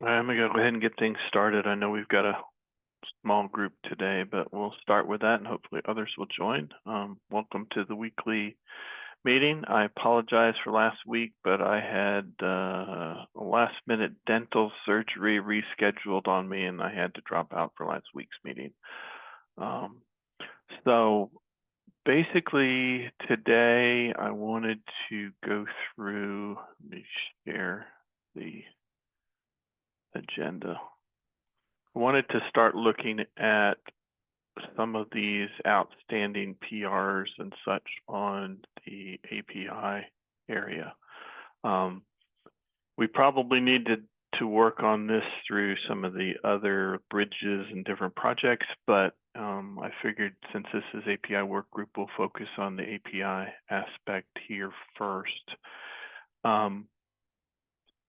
I'm gonna go ahead and get things started. I know we've got a small group today, but we'll start with that and hopefully others will join. Welcome to the weekly meeting. I apologize for last week, but I had a last minute dental surgery rescheduled on me and I had to drop out for last week's meeting. So basically today I wanted to go through, let me share the agenda. I wanted to start looking at some of these outstanding PRs and such on the API area. We probably needed to work on this through some of the other bridges and different projects, but I figured since this is API work group, we'll focus on the API aspect here first.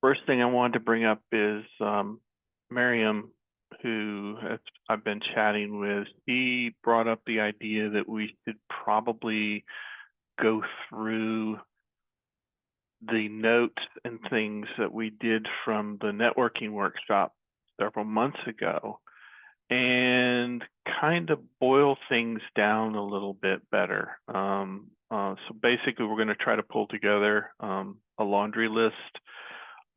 First thing I wanted to bring up is Miriam, who I've been chatting with. He brought up the idea that we should probably go through the notes and things that we did from the networking workshop several months ago and kind of boil things down a little bit better. So basically, we're going to try to pull together a laundry list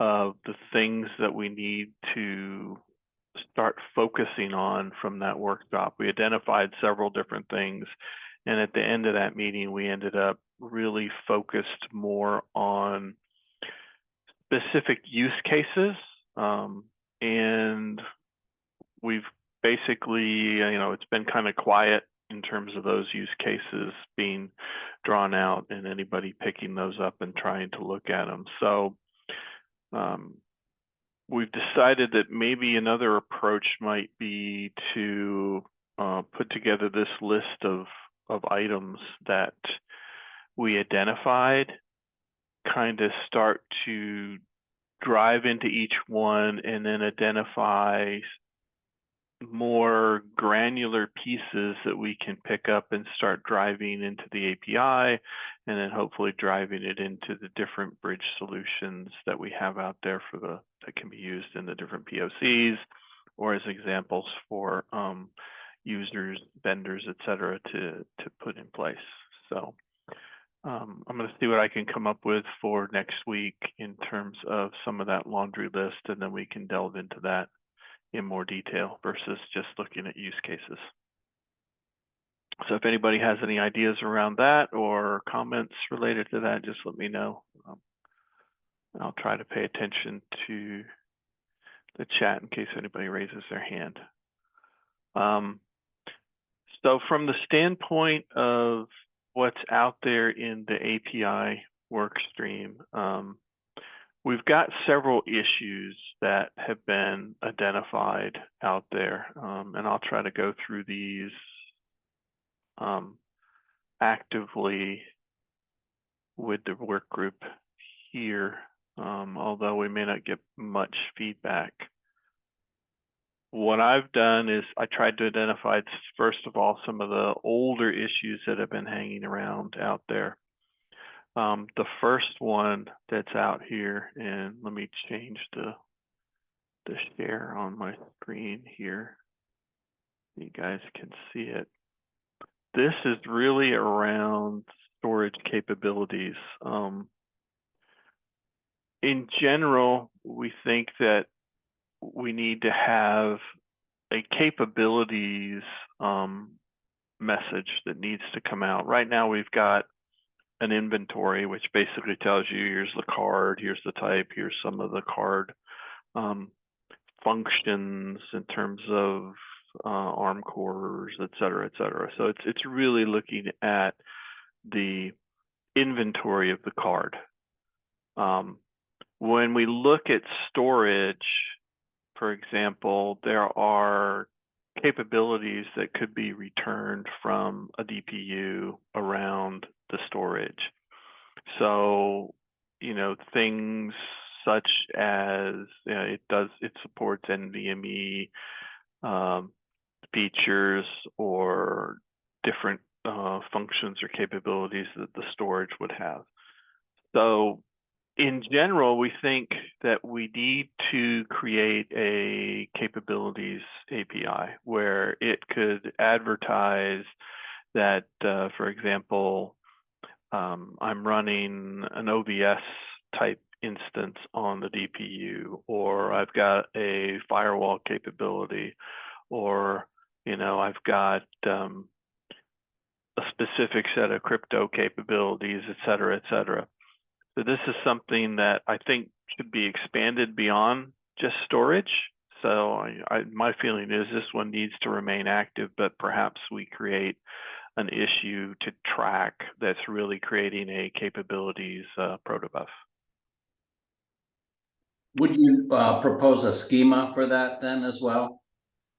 of the things that we need to start focusing on from that workshop. We identified several different things, and at the end of that meeting, we ended up really focused more on specific use cases, and we've basically, it's been kind of quiet in terms of those use cases being drawn out and anybody picking those up and trying to look at them. So we've decided that maybe another approach might be to put together this list of items that we identified, kind of start to drive into each one and then identify more granular pieces that we can pick up and start driving into the API, and then hopefully driving it into the different bridge solutions that we have out there that can be used in the different POCs or as examples for users, vendors, et cetera, to put in place. So I'm going to see what I can come up with for next week in terms of some of that laundry list, and then we can delve into that in more detail versus just looking at use cases. So if anybody has any ideas around that or comments related to that, just let me know. I'll try to pay attention to the chat in case anybody raises their hand. So from the standpoint of what's out there in the API work stream, we've got several issues that have been identified out there, and I'll try to go through these actively with the work group here, although we may not get much feedback. What I've done is I tried to identify, first of all, some of the older issues that have been hanging around out there. The first one that's out here, and let me change the share on my screen here. You guys can see it. This is really around storage capabilities. In general, we think that we need to have a capabilities message that needs to come out. Right now, we've got an inventory, which basically tells you, here's the card, here's the type, here's some of the card functions in terms of ARM cores, et cetera, et cetera. So it's really looking at the inventory of the card. When we look at storage, for example, there are capabilities that could be returned from a DPU around the storage. So, things such as it supports NVMe features or different functions or capabilities that the storage would have. So in general, we think that we need to create a capabilities API where it could advertise that, for example, I'm running an OVS type instance on the DPU, or I've got a firewall capability, or, I've got a specific set of crypto capabilities, et cetera, et cetera. So this is something that I think should be expanded beyond just storage. So my feeling is this one needs to remain active, but perhaps we create an issue to track that's really creating a capabilities protobuf. Would you propose a schema for that then as well?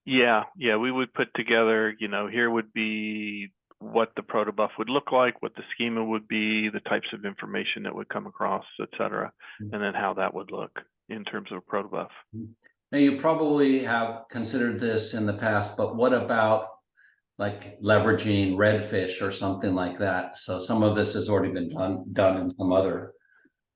Yeah, we would put together, here would be what the protobuf would look like, what the schema would be, the types of information that would come across, et cetera, and then how that would look in terms of a protobuf. Now, you probably have considered this in the past, but what about like leveraging Redfish or something like that? So some of this has already been done in some other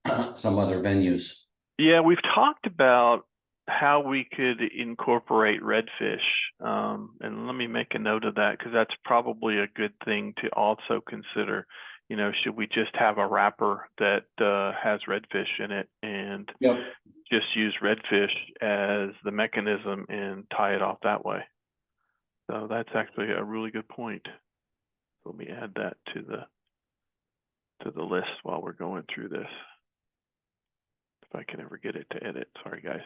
venues. Yeah, we've talked about how we could incorporate Redfish, and let me make a note of that because that's probably a good thing to also consider. Should we just have a wrapper that has Redfish in it and just use Redfish as the mechanism and tie it off that way? So that's actually a really good point. Let me add that to the list while we're going through this. If I can ever get it to edit. Sorry, guys.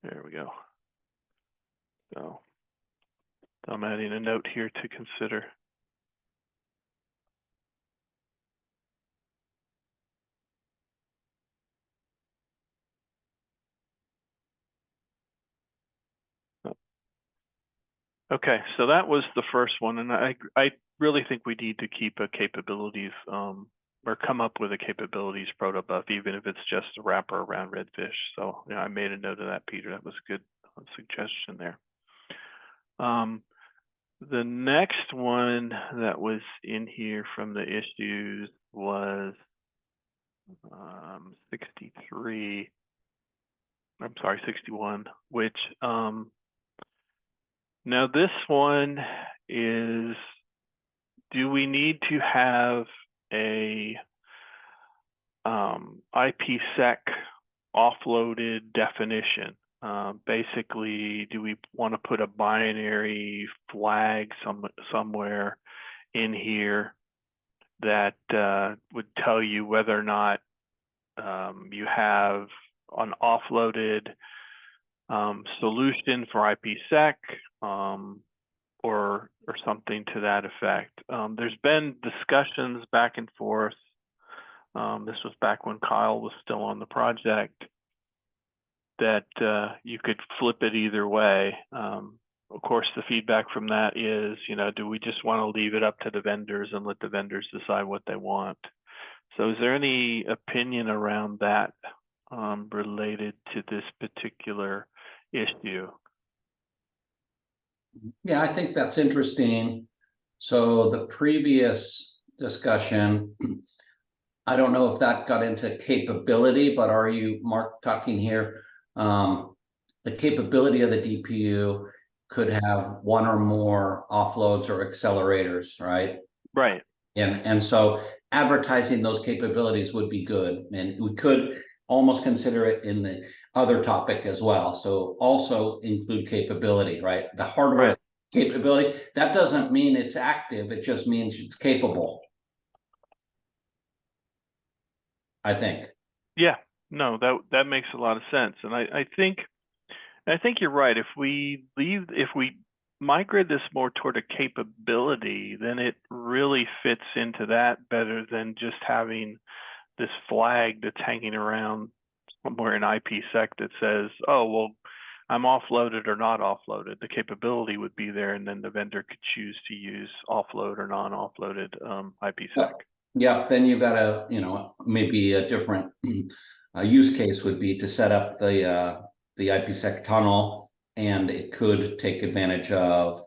There we go. So I'm adding a note here to consider. Okay, so that was the first one, and I really think we need to keep a capabilities or come up with a capabilities protobuf, even if it's just a wrapper around Redfish. So I made a note of that, Peter. That was a good suggestion there. The next one that was in here from the issues was 63. I'm sorry, 61, which now this one is, do we need to have a IPsec offloaded definition? Basically, do we want to put a binary flag somewhere in here that would tell you whether or not you have an offloaded solution for IPsec or something to that effect? There's been discussions back and forth. This was back when Kyle was still on the project, that you could flip it either way. Of course, the feedback from that is, do we just want to leave it up to the vendors and let the vendors decide what they want? So is there any opinion around that related to this particular issue? Yeah, I think that's interesting. So the previous discussion, I don't know if that got into capability, but are you, Mark, talking here? The capability of the DPU could have one or more offloads or accelerators, right? Right. And so advertising those capabilities would be good. And we could almost consider it in the other topic as well. So also include capability, right? The hardware capability, that doesn't mean it's active. It just means it's capable, I think. Yeah, no, that makes a lot of sense. And I think you're right. If we migrate this more toward a capability, then it really fits into that better than just having this flag that's hanging around somewhere in IPsec that says, oh, well, I'm offloaded or not offloaded. The capability would be there, and then the vendor could choose to use offload or non-offloaded IPsec. Yeah, then you've got a, maybe a different use case would be to set up the IPsec tunnel, and it could take advantage of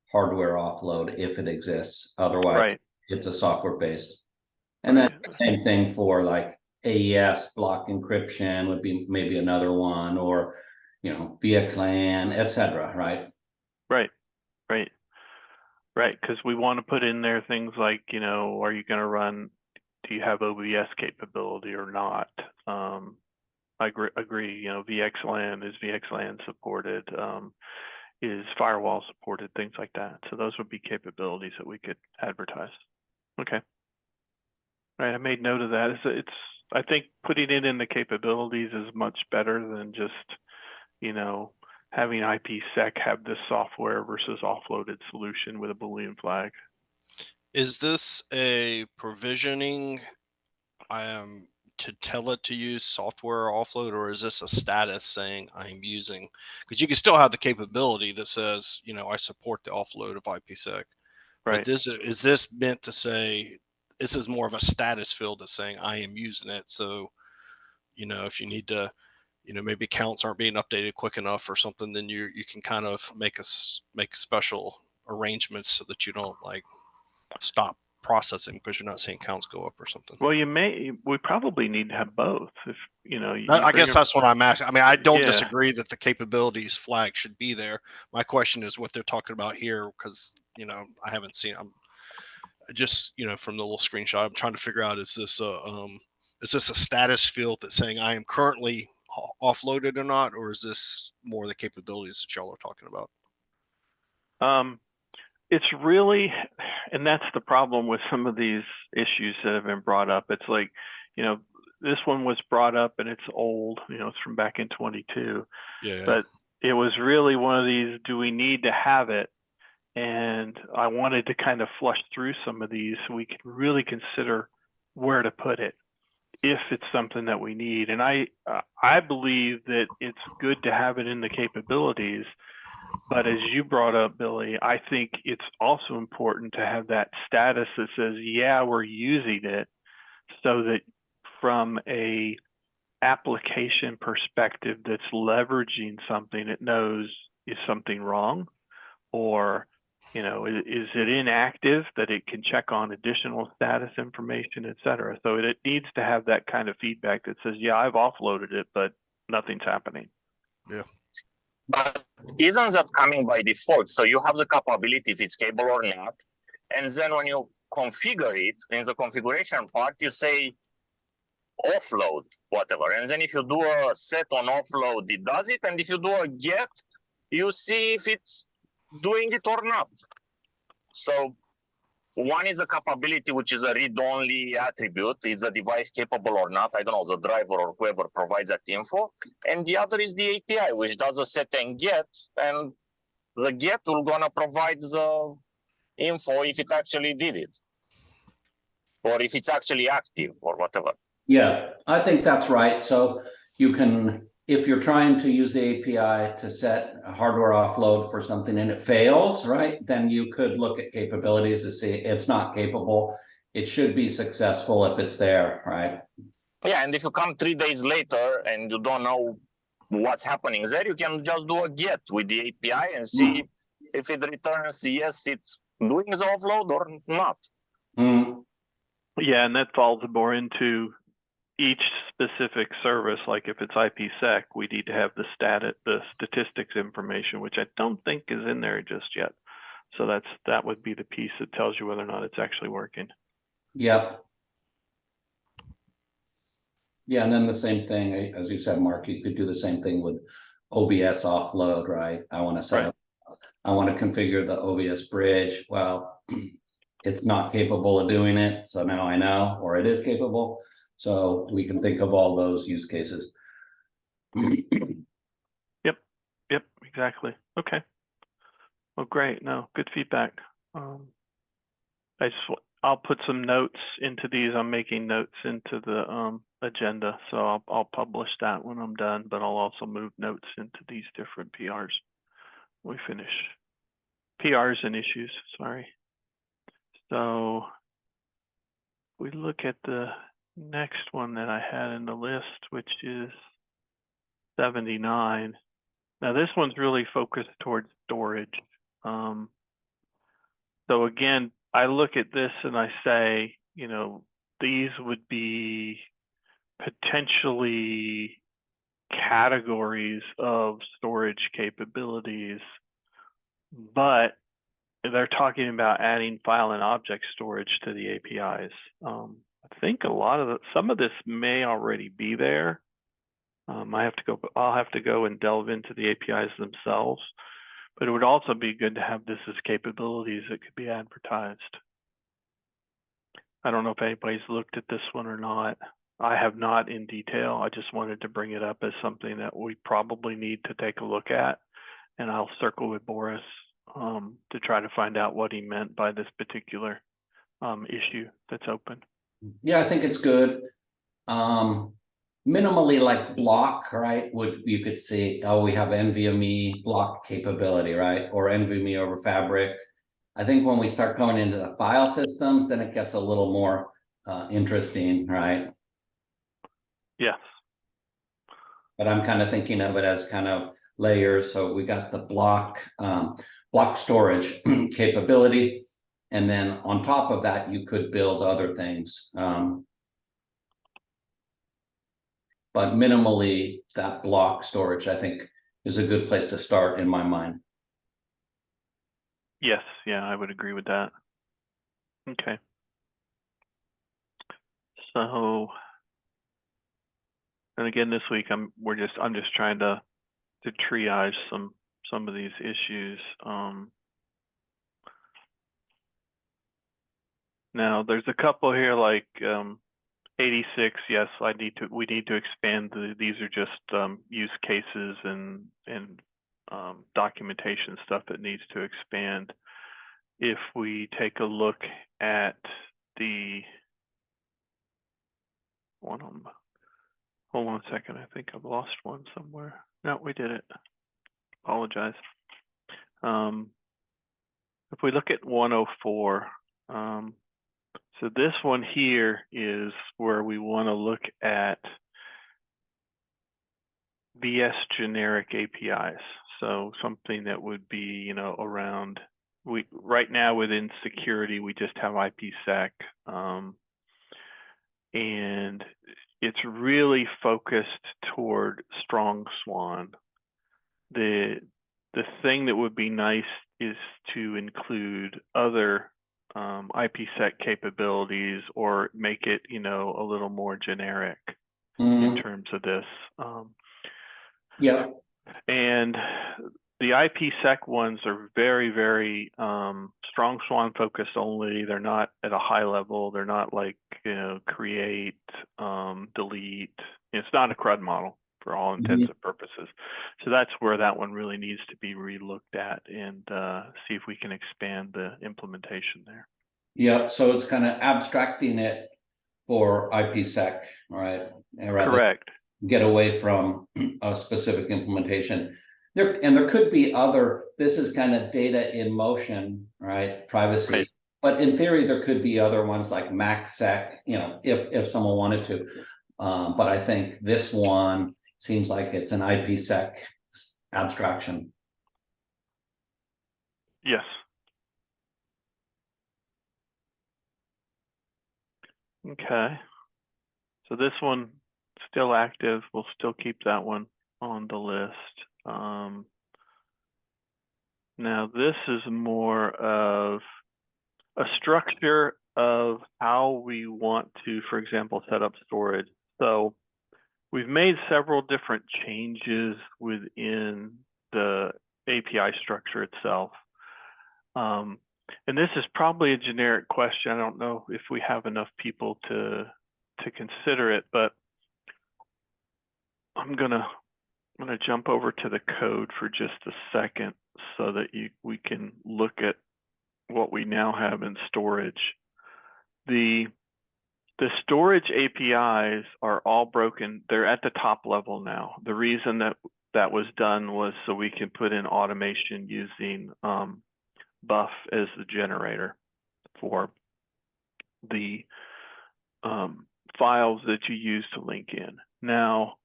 hardware offload if it exists. Otherwise, it's a software based. And then the same thing for like AES block encryption would be maybe another one, or, VXLAN, et cetera, right? Right, right, right. Because we want to put in there things like, are you going to run? Do you have OBS capability or not? I agree. VXLAN, is VXLAN supported? Is firewall supported? Things like that. So those would be capabilities that we could advertise. Okay. All right, I made note of that. I think putting it in the capabilities is much better than just, having IPsec have this software versus offloaded solution with a Boolean flag. Is this a provisioning to tell it to use software offload, or is this a status saying I'm using? Because you can still have the capability that says, I support the offload of IPsec. Right. But is this meant to say this is more of a status field that's saying I am using it? So, if you need to, maybe accounts aren't being updated quick enough or something, then you can kind of make special arrangements so that you don't like stop processing because you're not seeing counts go up or something. Well, we probably need to have both. If I guess that's what I'm asking. I mean, I don't Yeah. disagree that the capabilities flag should be there. My question is what they're talking about here, because I haven't seen. I'm just from the little screenshot. I'm trying to figure out is this a status field that's saying I am currently offloaded or not, or is this more the capabilities that y'all are talking about? It's really, and that's the problem with some of these issues that have been brought up. It's like, this one was brought up and it's old, it's from back in 22. Yeah. But it was really one of these, do we need to have it? And I wanted to kind of flush through some of these so we could really consider where to put it if it's something that we need. And I believe that it's good to have it in the capabilities. But as you brought up, Billy, I think it's also important to have that status that says, yeah, we're using it, so that from a application perspective that's leveraging something, it knows, is something wrong, or is it inactive, that it can check on additional status information, et cetera. So it needs to have that kind of feedback that says, yeah, I've offloaded it, but nothing's happening. Yeah. But isn't that coming by default? So you have the capability if it's capable or not. And then when you configure it in the configuration part, you say offload, whatever. And then if you do a set on offload, it does it. And if you do a get, you see if it's doing it or not. So one is a capability, which is a read-only attribute. Is the device capable or not? I don't know, the driver or whoever provides that info. And the other is the API, which does a set and get. And the get will gonna provide the info if it actually did it, or if it's actually active or whatever. Yeah, I think that's right. So you can, if you're trying to use the API to set a hardware offload for something and it fails, right, then you could look at capabilities to see it's not capable. It should be successful if it's there, right? Yeah, and if you come 3 days later and you don't know what's happening there, you can just do a get with the API and see if it returns yes, it's doing the offload or not. Yeah, and that falls more into each specific service. Like if it's IPsec, we need to have the statistics information, which I don't think is in there just yet. So that would be the piece that tells you whether or not it's actually working. Yep. Yeah, and then the same thing, as you said, Mark, you could do the same thing with OBS offload, right? I want to set up, I want to configure the OBS bridge. Well, it's not capable of doing it, so now I know, or it is capable. So we can think of all those use cases. Yep, exactly. Okay. Well, great. No, good feedback. I'll put some notes into these. I'm making notes into the agenda, so I'll publish that when I'm done, but I'll also move notes into these different PRs. We finish PRs and issues, sorry. So we look at the next one that I had in the list, which is 79. Now this one's really focused towards storage. So again, I look at this and I say, these would be potentially categories of storage capabilities, but they're talking about adding file and object storage to the APIs. I think some of this may already be there. I'll have to go and delve into the APIs themselves, but it would also be good to have this as capabilities that could be advertised. I don't know if anybody's looked at this one or not. I have not in detail. I just wanted to bring it up as something that we probably need to take a look at, and I'll circle with Boris to try to find out what he meant by this particular issue that's open. Yeah, I think it's good. Minimally like block, right? You could see, oh, we have NVMe block capability, right? Or NVMe over Fabric. I think when we start going into the file systems, then it gets a little more interesting, right? Yes. But I'm kind of thinking of it as kind of layers. So we got the block storage capability, and then on top of that, you could build other things. But minimally, that block storage, I think, is a good place to start in my mind. Yes, yeah, I would agree with that. Okay. So, and again, this week I'm just trying to triage some of these issues. Now there's a couple here like 86. Yes, we need to expand these are just use cases and documentation stuff that needs to expand. If we take a look at the one on, hold on a second, I think I've lost one somewhere. No, we did it. Apologize. If we look at 104, so this one here is where we want to look at VS generic APIs. So something that would be, around, right now within security, we just have IPsec. And it's really focused toward strong swan. The thing that would be nice is to include other IPsec capabilities or make it, a little more generic in terms of this. Yeah. And the IPsec ones are very, very strong swan focused only. They're not at a high level. They're not like, create, delete. It's not a CRUD model for all intents and purposes. So that's where that one really needs to be relooked at and see if we can expand the implementation there. Yeah, so it's kind of abstracting it for IPsec, right? Correct. Get away from a specific implementation. There could be other, this is kind of data in motion, right? Privacy. Right. But in theory, there could be other ones like MACsec, if someone wanted to. But I think this one seems like it's an IPsec abstraction. Yes. Okay. So this one still active. We'll still keep that one on the list. Now this is more of a structure of how we want to, for example, set up storage. So we've made several different changes within the API structure itself. And this is probably a generic question. I don't know if we have enough people to consider it, but I'm gonna jump over to the code for just a second so that we can look at what we now have in storage. The storage APIs are all broken. They're at the top level now. The reason that was done was so we can put in automation using Buff as the generator for the files that you use to link in. Now,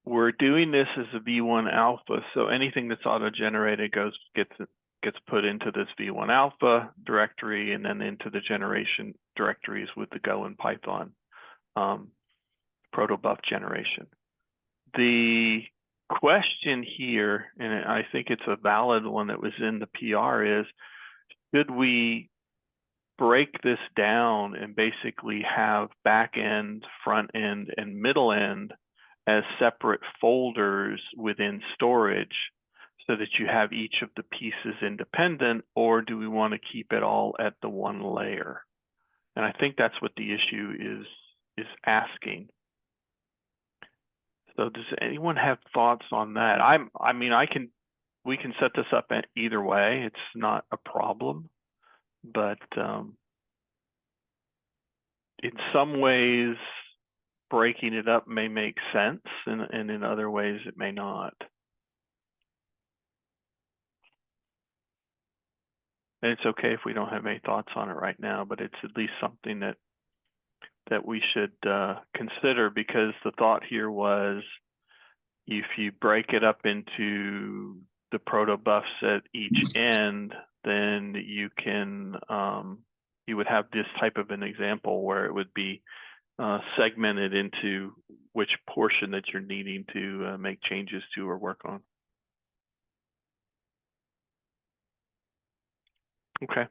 we're doing this as a V1 alpha, so anything that's auto-generated gets put into this V1 alpha directory and then into the generation directories with the Go and Python protobuf generation. The question here, and I think it's a valid one that was in the PR, is should we break this down and basically have back end, front end, and middle end as separate folders within storage so that you have each of the pieces independent, or do we want to keep it all at the one layer? And I think that's what the issue is asking. So does anyone have thoughts on that? I mean, we can set this up either way. It's not a problem, but in some ways, breaking it up may make sense, and in other ways, it may not. And it's okay if we don't have any thoughts on it right now, but it's at least something that we should consider, because the thought here was if you break it up into the protobufs at each end, then you can you would have this type of an example where it would be segmented into which portion that you're needing to make changes to or work on. Okay,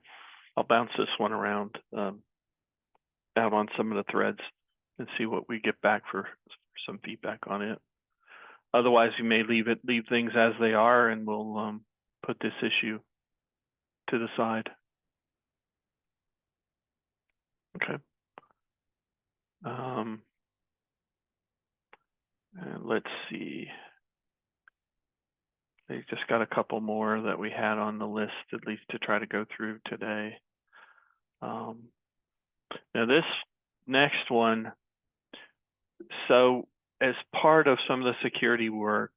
I'll bounce this one around out on some of the threads and see what we get back for some feedback on it. Otherwise, you may leave things as they are, and we'll put this issue to the side. Okay. And let's see. They just got a couple more that we had on the list, at least to try to go through today. Now this next one, so as part of some of the security work,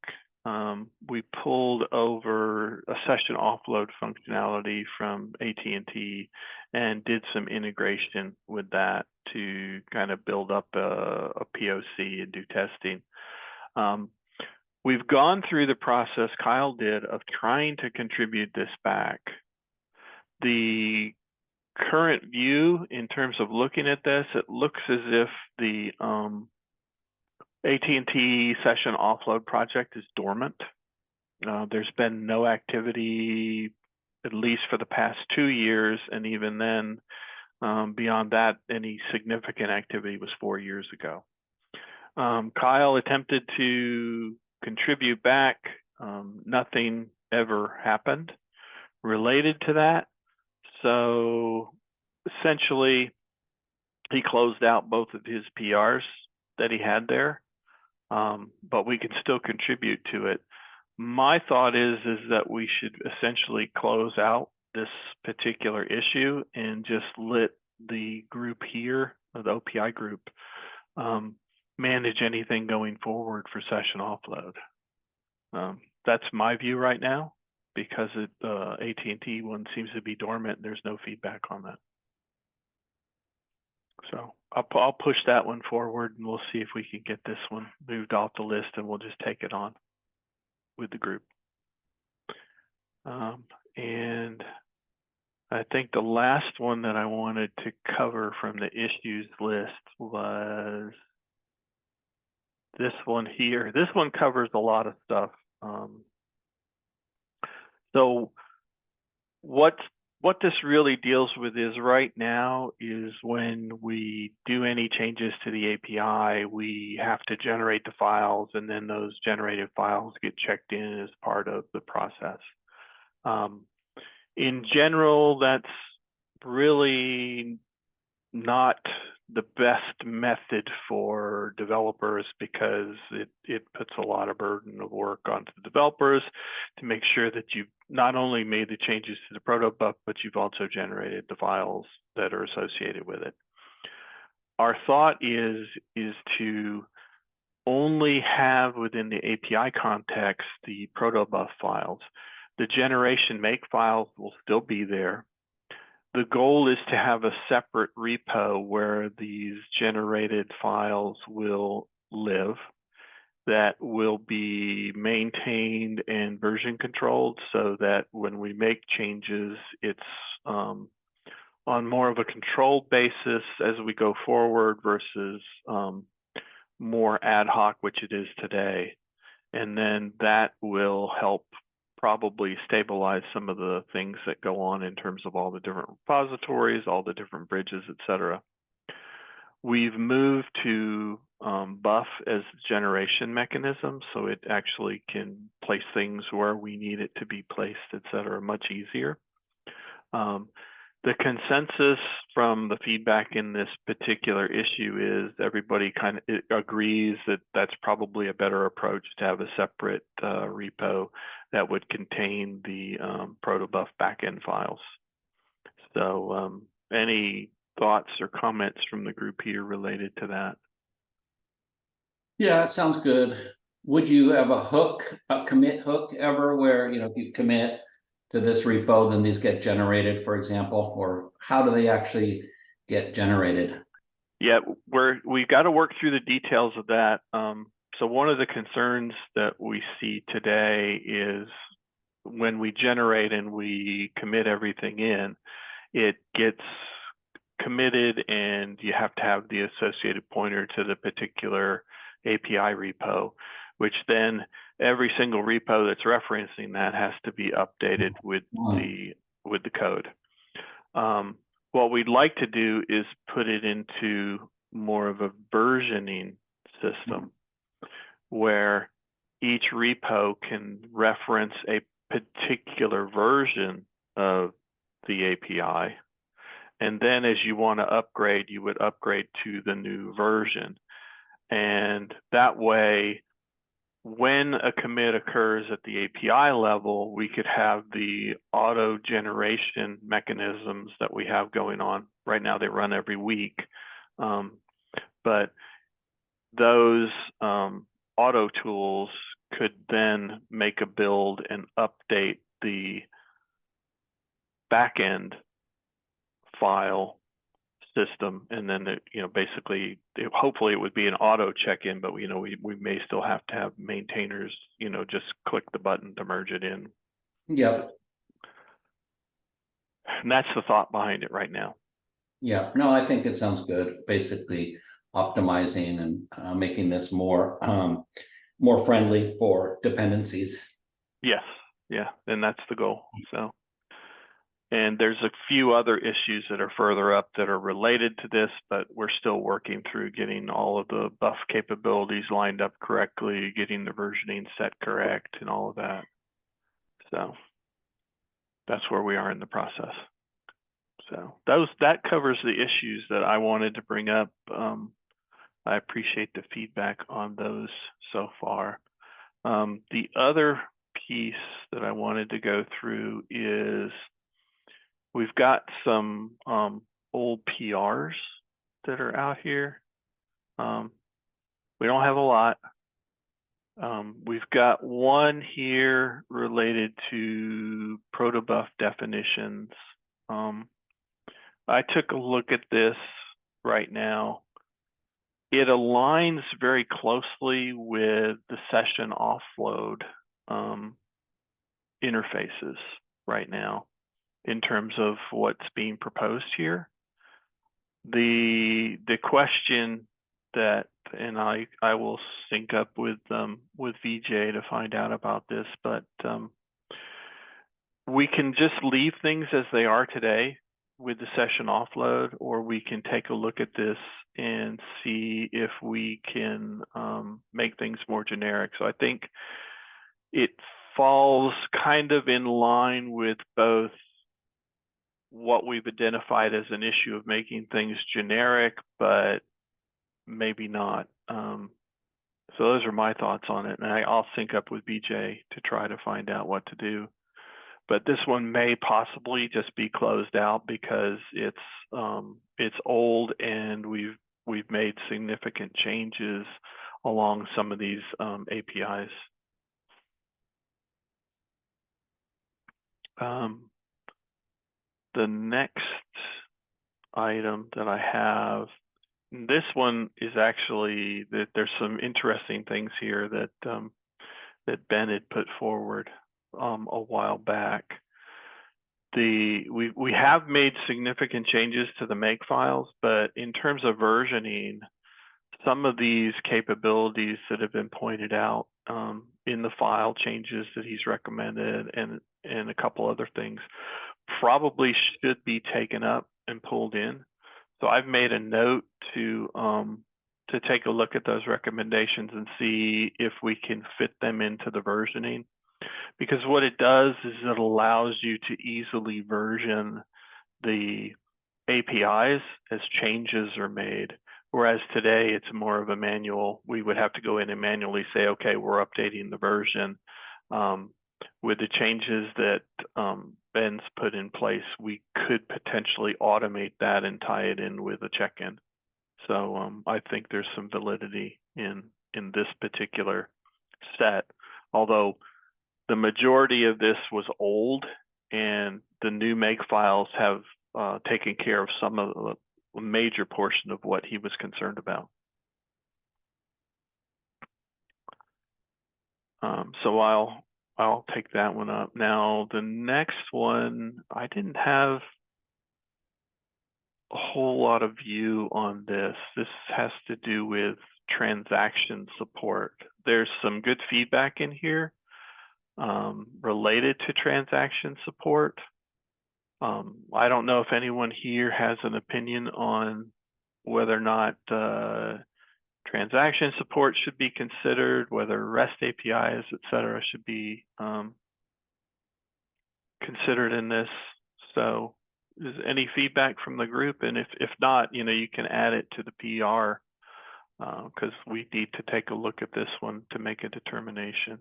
we pulled over a session offload functionality from AT&T and did some integration with that to kind of build up a POC and do testing. We've gone through the process, Kyle did, of trying to contribute this back. The current view in terms of looking at this, it looks as if the AT&T session offload project is dormant. There's been no activity, at least for the past 2 years, and even then, beyond that, any significant activity was 4 years ago. Kyle attempted to contribute back. Nothing ever happened related to that. So essentially, he closed out both of his PRs that he had there, but we can still contribute to it. My thought is that we should essentially close out this particular issue and just let the group here, or the OPI group, manage anything going forward for session offload. That's my view right now, because AT&T one seems to be dormant. There's no feedback on that. So I'll push that one forward, and we'll see if we can get this one moved off the list, and we'll just take it on with the group. And I think the last one that I wanted to cover from the issues list was this one here. This one covers a lot of stuff. So what this really deals with is right now is when we do any changes to the API, we have to generate the files, and then those generated files get checked in as part of the process. In general, that's really not the best method for developers, because it puts a lot of burden of work onto the developers to make sure that you've not only made the changes to the protobuf, but you've also generated the files that are associated with it. Our thought is to only have within the API context the protobuf files. The generation make files will still be there. The goal is to have a separate repo where these generated files will live, that will be maintained and version controlled, so that when we make changes, it's on more of a controlled basis as we go forward versus more ad hoc, which it is today. And then that will help probably stabilize some of the things that go on in terms of all the different repositories, all the different bridges, etc. We've moved to Buff as generation mechanism, so it actually can place things where we need it to be placed, etc., much easier. The consensus from the feedback in this particular issue is everybody kind of agrees that that's probably a better approach to have a separate repo that would contain the protobuf backend files. So any thoughts or comments from the group here related to that? Yeah, it sounds good. Would you have a hook, a commit hook ever where, if you commit to this repo, then these get generated, for example, or how do they actually get generated? Yeah, we've got to work through the details of that. So one of the concerns that we see today is when we generate and we commit everything in, it gets committed and you have to have the associated pointer to the particular API repo, which then every single repo that's referencing that has to be updated with the code. What we'd like to do is put it into more of a versioning system where each repo can reference a particular version of the API. And then as you want to upgrade, you would upgrade to the new version. And that way, when a commit occurs at the API level, we could have the auto generation mechanisms that we have going on. Right now, they run every week. But those auto tools could then make a build and update the backend file system, and then basically hopefully it would be an auto check-in, but we may still have to have maintainers just click the button to merge it in. Yep. And that's the thought behind it right now. Yeah, no, I think it sounds good. Basically optimizing and making this more friendly for dependencies. Yes, yeah, and that's the goal. So, and there's a few other issues that are further up that are related to this, but we're still working through getting all of the buff capabilities lined up correctly, getting the versioning set correct, and all of that. So that's where we are in the process. So that covers the issues that I wanted to bring up. I appreciate the feedback on those so far. The other piece that I wanted to go through is we've got some old PRs that are out here. We don't have a lot. We've got one here related to protobuf definitions. I took a look at this right now. It aligns very closely with the session offload interfaces right now in terms of what's being proposed here. The question that, and I will sync up with VJ to find out about this, but we can just leave things as they are today with the session offload, or we can take a look at this and see if we can make things more generic. So I think it falls kind of in line with both what we've identified as an issue of making things generic, but maybe not. So those are my thoughts on it, and I'll sync up with BJ to try to find out what to do. But this one may possibly just be closed out because it's old and we've made significant changes along some of these APIs. The next item that I have, this one is actually that there's some interesting things here that that Ben had put forward a while back. We have made significant changes to the make files, but in terms of versioning, some of these capabilities that have been pointed out in the file changes that he's recommended and a couple other things probably should be taken up and pulled in. So I've made a note to take a look at those recommendations and see if we can fit them into the versioning. Because what it does is it allows you to easily version the APIs as changes are made. Whereas today it's more of a manual. We would have to go in and manually say, okay, we're updating the version. With the changes that Ben's put in place, we could potentially automate that and tie it in with a check-in. So I think there's some validity in this particular set, although the majority of this was old and the new make files have taken care of some of the major portion of what he was concerned about. So I'll take that one up. Now, the next one, I didn't have a whole lot of view on this. This has to do with transaction support. There's some good feedback in here related to transaction support. I don't know if anyone here has an opinion on whether or not transaction support should be considered, whether REST APIs, et cetera, should be considered in this. So is any feedback from the group? And if not, you know, you can add it to the PR because we need to take a look at this one to make a determination.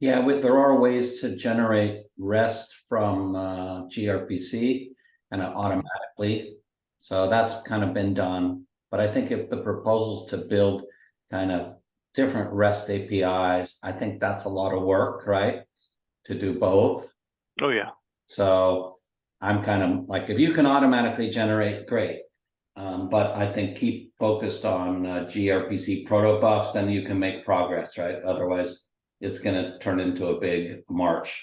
Yeah, there are ways to generate REST from gRPC and automatically. So that's kind of been done. But I think if the proposal's to build kind of different REST APIs, I think that's a lot of work, right? To do both. Oh, yeah. So I'm kind of like, if you can automatically generate, great. But I think keep focused on gRPC protobufs, then you can make progress, right? Otherwise, it's going to turn into a big march.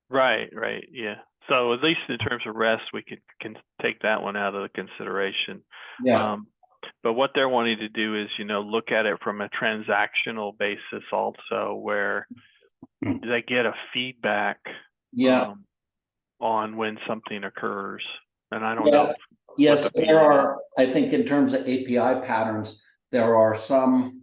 Right, yeah. So at least in terms of REST, we can take that one out of the consideration. Yeah. But what they're wanting to do is, you know, look at it from a transactional basis also, where they get a feedback on when something occurs. And I don't know. Yes, there are, I think in terms of API patterns, there are some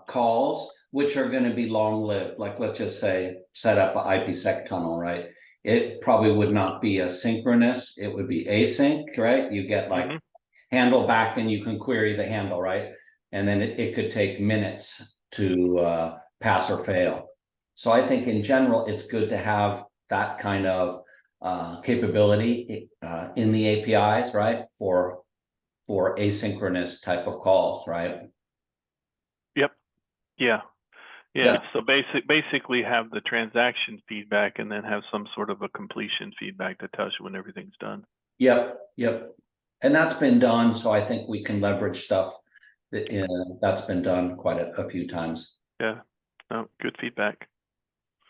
calls which are going to be long-lived. Like, let's just say, set up an IPsec tunnel, right? It probably would not be asynchronous. It would be async, right? You get like handle back and you can query the handle, right? And then it could take minutes to pass or fail. So I think in general, it's good to have that kind of capability in the APIs, right? For asynchronous type of calls, right? Yep. Yeah. So basically have the transaction feedback and then have some sort of a completion feedback that tells you when everything's done. Yep. And that's been done. So I think we can leverage stuff that's been done quite a few times. Yeah. Oh, good feedback.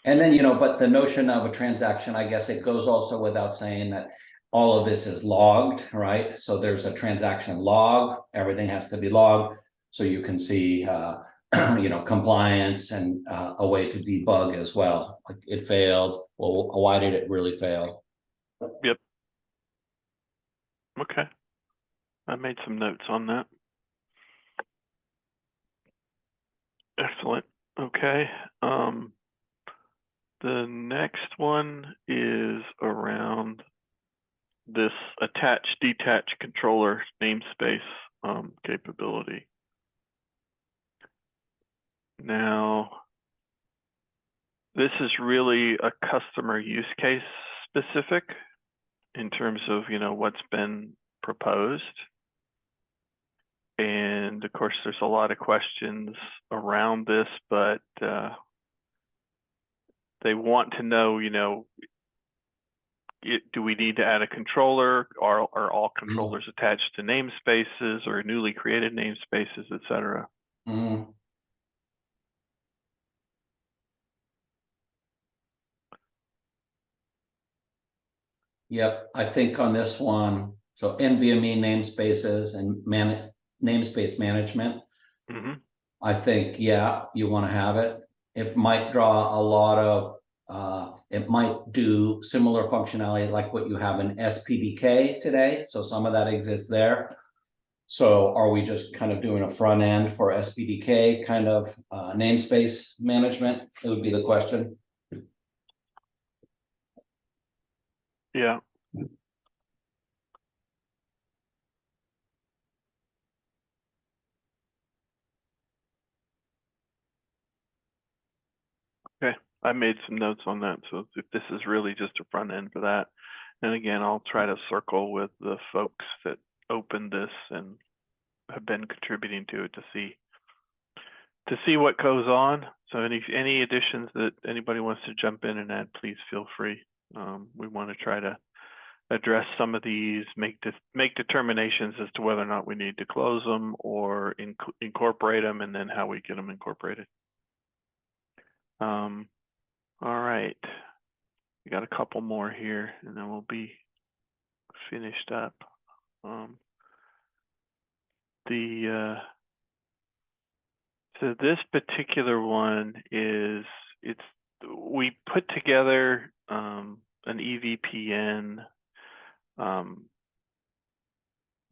And then, you know, but the notion of a transaction, I guess it goes also without saying that all of this is logged, right? So there's a transaction log, everything has to be logged. So you can see, you know, compliance and a way to debug as well. Like it failed. Well, why did it really fail? Yep. Okay. I made some notes on that. Excellent. Okay. The next one is around this attach detach controller namespace capability. Now, this is really a customer use case specific in terms of, you know, what's been proposed. And of course, there's a lot of questions around this, but they want to know, you know, do we need to add a controller? Are all controllers attached to namespaces or newly created namespaces, et cetera? Yep, I think on this one, So NVMe namespaces and namespace management. Hmm. I think, yeah, you want to have it. It might draw a lot of, it might do similar functionality like what you have in SPDK today. So some of that exists there. So are we just kind of doing a front end for SPDK kind of namespace management? It would be the question. Yeah. Okay, I made some notes on that. So if this is really just a front end for that, and again, I'll try to circle with the folks that opened this and have been contributing to it to see what goes on. So any additions that anybody wants to jump in and add, please feel free. We want to try to address some of these, make determinations as to whether or not we need to close them or incorporate them, and then how we get them incorporated. All right, we got a couple more here, and then we'll be finished up. So this particular one is, we put together an EVPN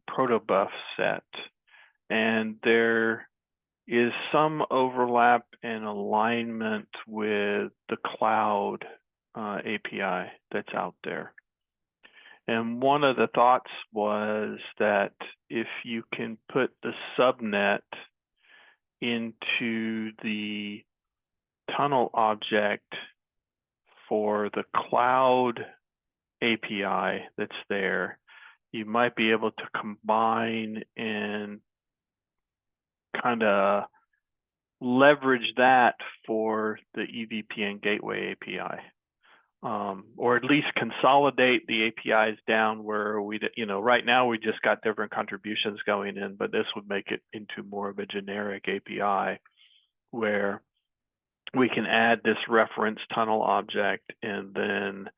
protobuf set, and there is some overlap and alignment with the cloud API that's out there. And one of the thoughts was that if you can put the subnet into the tunnel object for the cloud API that's there, you might be able to combine and kind of leverage that for the EVPN gateway API. Or at least consolidate the APIs down where we, right now we just got different contributions going in, but this would make it into more of a generic API where we can add this reference tunnel object, and then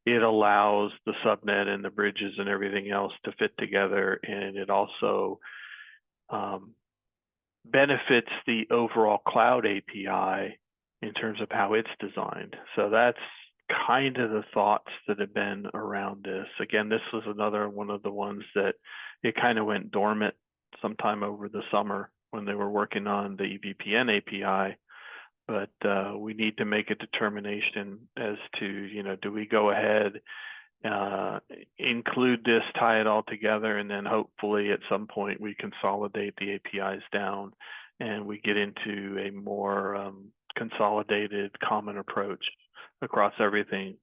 it allows the subnet and the bridges and everything else to fit together, and it also benefits the overall cloud API in terms of how it's designed. So that's kind of the thoughts that have been around this. Again, this was another one of the ones that it kind of went dormant sometime over the summer when they were working on the EVPN API. But we need to make a determination as to, do we go ahead, include this, tie it all together, and then hopefully at some point we consolidate the APIs down and we get into a more consolidated common approach across everything.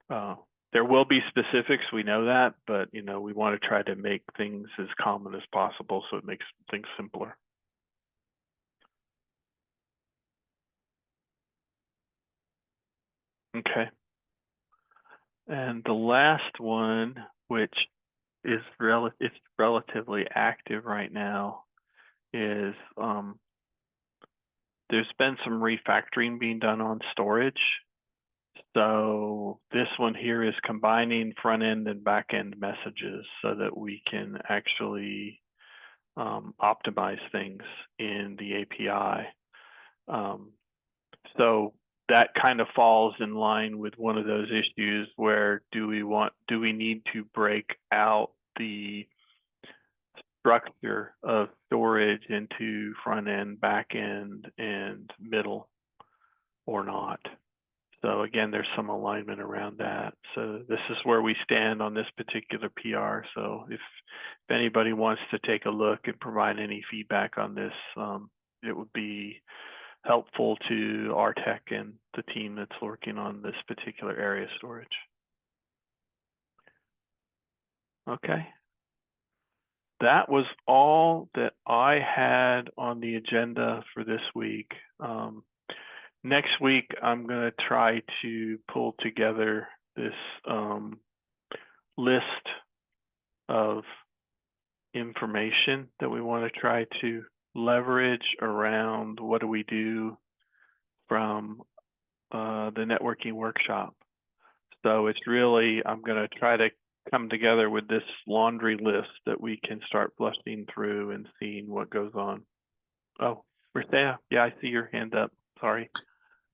There will be specifics, we know that, but we want to try to make things as common as possible so it makes things simpler. Okay. And the last one, which is it's relatively active right now, is there's been some refactoring being done on storage. So this one here is combining front end and back end messages so that we can actually optimize things in the API. So that kind of falls in line with one of those issues where do we need to break out the structure of storage into front end, back end, and middle or not? So again, there's some alignment around that. So this is where we stand on this particular PR. So if anybody wants to take a look and provide any feedback on this, it would be helpful to our tech and the team that's working on this particular area storage. Okay. That was all that I had on the agenda for this week. Next week, I'm going to try to pull together this list of information that we want to try to leverage around what do we do from the networking workshop. So it's really, I'm going to try to come together with this laundry list that we can start flushing through and seeing what goes on. Oh, Rithea, yeah, I see your hand up. Sorry.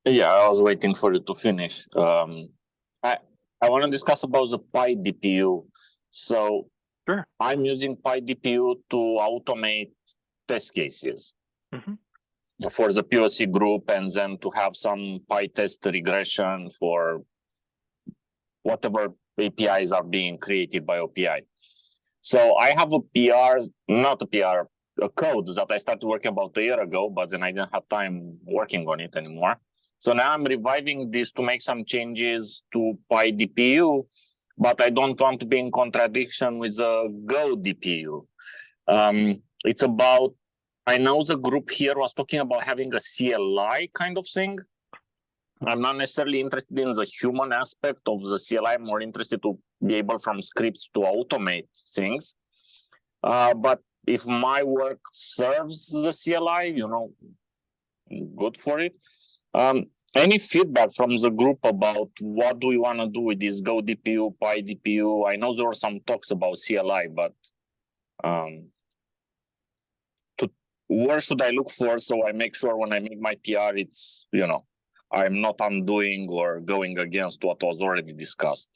Yeah, I was waiting for you to finish. I want to discuss about the PyDPU. So Sure. I'm using PyDPU to automate test cases Mhm. for the POC group, and then to have some PyTest regression for whatever APIs are being created by OPI. So I have a PR, not a PR, a code that I started working about a year ago, but then I didn't have time working on it anymore. So now I'm reviving this to make some changes to PyDPU, but I don't want to be in contradiction with the Go DPU. It's about, I know the group here was talking about having a CLI kind of thing. I'm not necessarily interested in the human aspect of the CLI. I'm more interested to be able from scripts to automate things. But if my work serves the CLI, good for it. Any feedback from the group about what do we want to do with this Go DPU, PyDPU? I know there were some talks about CLI, but where should I look for so I make sure when I make my PR, it's, I'm not undoing or going against what was already discussed.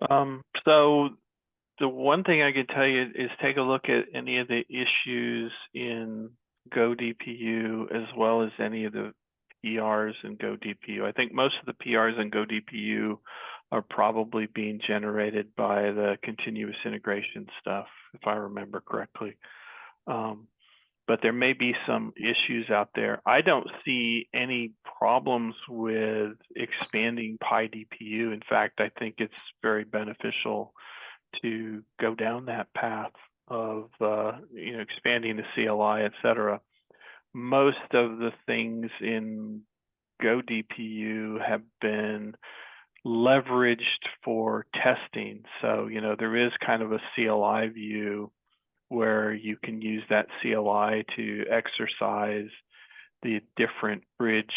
So the one thing I could tell you is take a look at any of the issues in GoDPU as well as any of the PRs in GoDPU. I think most of the PRs in GoDPU are probably being generated by the continuous integration stuff, if I remember correctly. But there may be some issues out there. I don't see any problems with expanding PyDPU. In fact, I think it's very beneficial to go down that path of expanding the CLI, et cetera. Most of the things in GoDPU have been leveraged for testing. So, there is kind of a CLI view where you can use that CLI to exercise the different bridge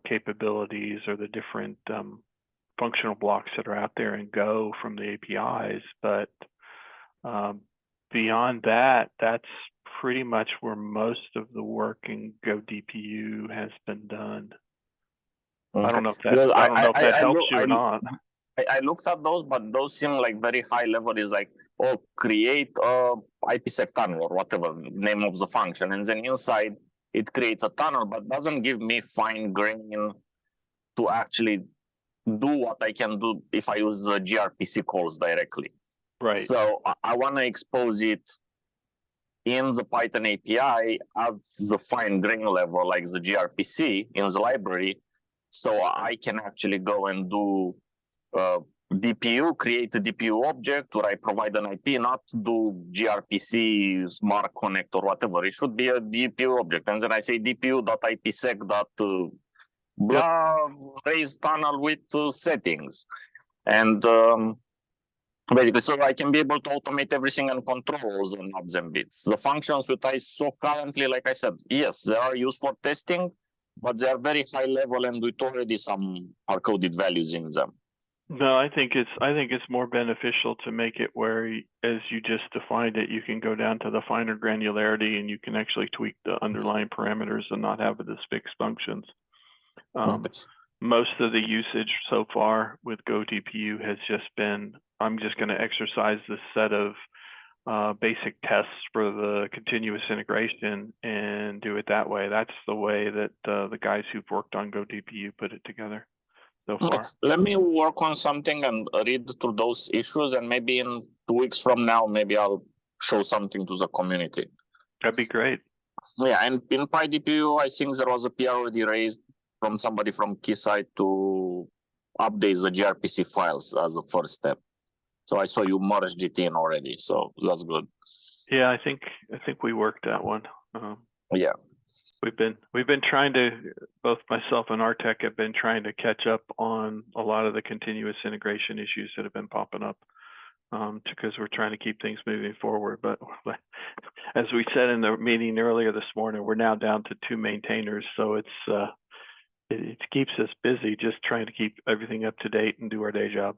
capabilities or the different functional blocks that are out there in Go from the APIs. But beyond that, that's pretty much where most of the work in GoDPU has been done. Okay. I don't know if that helps you or not. I looked at those, but those seem like very high level. Is like, create a IPsec tunnel or whatever name of the function, and then inside it creates a tunnel, but doesn't give me fine grain to actually do what I can do if I use the gRPC calls directly. Right. So I want to expose it in the Python API at the fine grain level, like the gRPC in the library, so I can actually go and do DPU, create a DPU object where I provide an IP, not do gRPC, smart connect or whatever. It should be a DPU object. And then I say DPU.ipsec.blah, raise tunnel with settings. And basically, so I can be able to automate everything and control the knobs and bits. The functions that I saw currently, like I said, yes, they are used for testing, but they are very high level and with already some hard-coded values in them. No, I think it's more beneficial to make it where, as you just defined it, you can go down to the finer granularity and you can actually tweak the underlying parameters and not have this fixed functions. Most of the usage so far with GoDPU has just been, I'm just going to exercise this set of basic tests for the continuous integration and do it that way. That's the way that the guys who've worked on GoDPU put it together so far. Let me work on something and read through those issues, and maybe in 2 weeks from now, maybe I'll show something to the community. That'd be great. Yeah, and in PyDPU, I think there was a PR already raised from somebody from Keysight to update the gRPC files as a first step. So I saw you merged it in already, so that's good. Yeah, I think we worked that one. Yeah. We've been trying to, both myself and Artek have been trying to catch up on a lot of the continuous integration issues that have been popping up, because we're trying to keep things moving forward. But as we said in the meeting earlier this morning, we're now down to 2 maintainers, so it keeps us busy just trying to keep everything up to date and do our day job.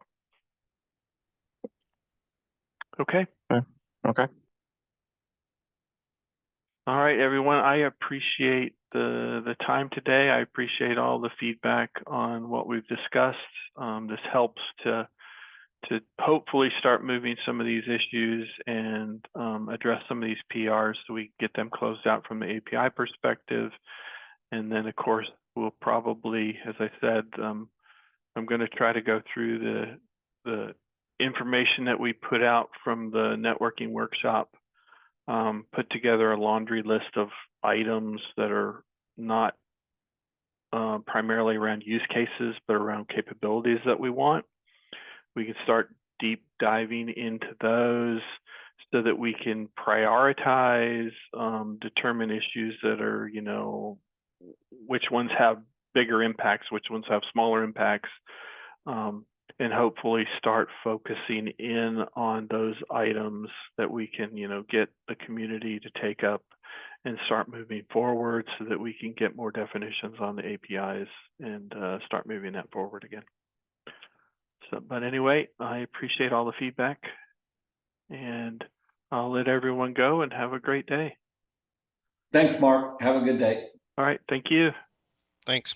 Okay. Okay. All right, everyone. I appreciate the time today. I appreciate all the feedback on what we've discussed. This helps to hopefully start moving some of these issues and address some of these PRs so we get them closed out from the API perspective. And then, of course, we'll probably, as I said, I'm going to try to go through the information that we put out from the networking workshop, put together a laundry list of items that are not primarily around use cases, but around capabilities that we want. We can start deep diving into those so that we can prioritize, determine issues that are, you know, which ones have bigger impacts, which ones have smaller impacts, and hopefully start focusing in on those items that we can, you know, get the community to take up and start moving forward so that we can get more definitions on the APIs and start moving that forward again. So, but anyway, I appreciate all the feedback, and I'll let everyone go and have a great day. Thanks, Mark. Have a good day. All right, thank you. Thanks.